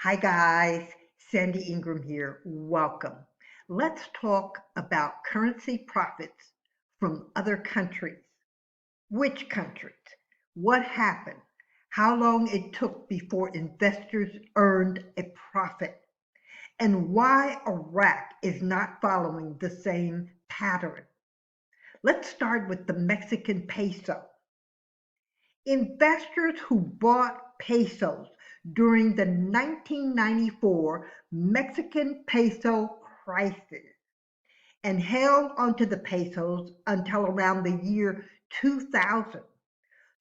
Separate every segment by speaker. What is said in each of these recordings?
Speaker 1: Hi guys, Sandy Ingram here. Welcome. Let's talk about currency profits from other countries. Which countries? What happened? How long it took before investors earned a profit? And why Iraq is not following the same pattern. Let's start with the Mexican peso. Investors who bought pesos during the 1994 Mexican peso crisis and held onto the pesos until around the year 2000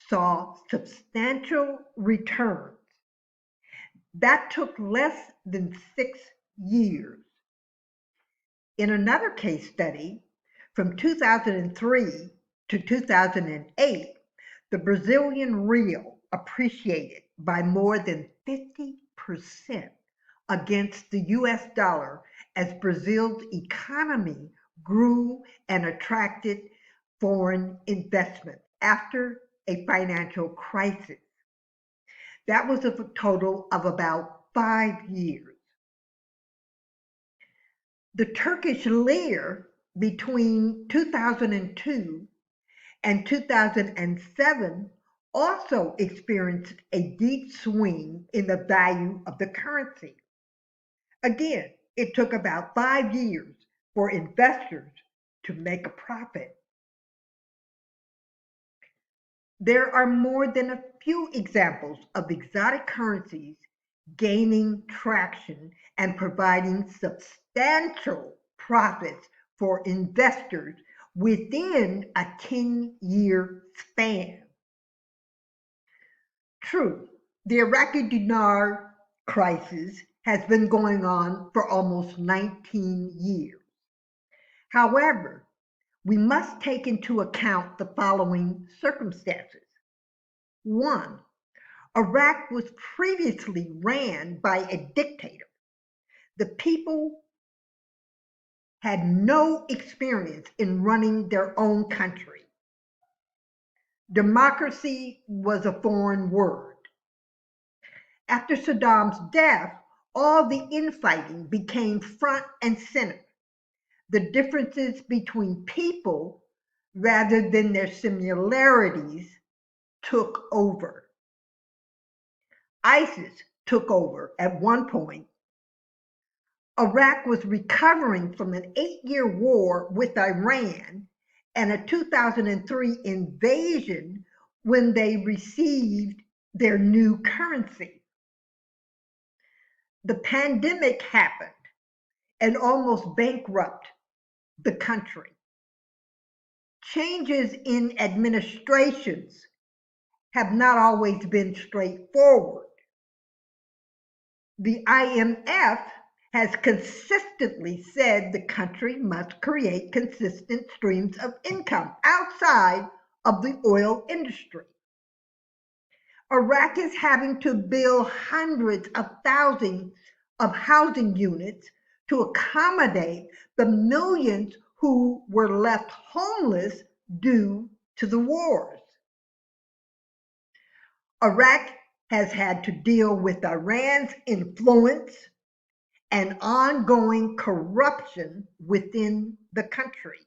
Speaker 1: saw substantial returns. That took less than 6 years. In another case study from 2003 to 2008, the Brazilian real appreciated by more than 50% against the US dollar as Brazil's economy grew and attracted foreign investment after a financial crisis. That was a total of about 5 years. The Turkish lira between 2002 and 2007 also experienced a deep swing in the value of the currency. Again, it took about 5 years for investors to make a profit. There are more than a few examples of exotic currencies gaining traction and providing substantial profits for investors within a 10-year span. True, the Iraqi dinar crisis has been going on for almost 19 years. However, we must take into account the following circumstances. One, Iraq was previously ran by a dictator. The people had no experience in running their own country. Democracy was a foreign word. After Saddam's death, all the infighting became front and center. The differences between people, rather than their similarities, took over. ISIS took over at one point. Iraq was recovering from an 8-year war with Iran and a 2003 invasion when they received their new currency. The pandemic happened and almost bankrupted the country. Changes in administrations have not always been straightforward. The IMF has consistently said the country must create consistent streams of income outside of the oil industry. Iraq is having to build hundreds of thousands of housing units to accommodate the millions who were left homeless due to the wars. Iraq has had to deal with Iran's influence and ongoing corruption within the country,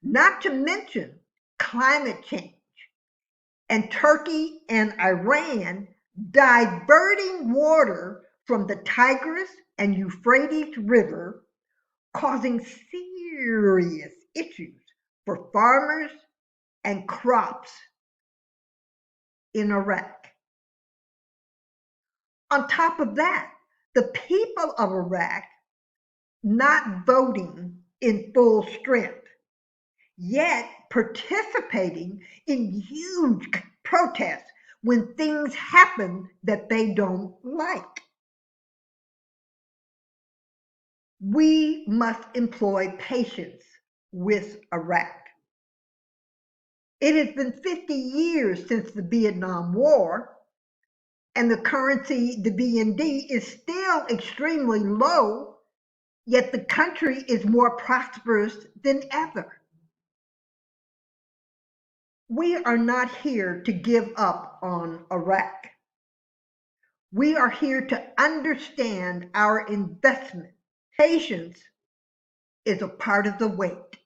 Speaker 1: not to mention climate change and Turkey and Iran diverting water from the Tigris and Euphrates River, causing serious issues for farmers and crops in Iraq. On top of that, the people of Iraq not voting in full strength, yet participating in huge protests when things happen that they don't like. We must employ patience with Iraq. It has been 50 years since the Vietnam War, and the currency, the VND, is still extremely low, yet the country is more prosperous than ever. We are not here to give up on Iraq. We are here to understand our investment. Patience is a part of the wait.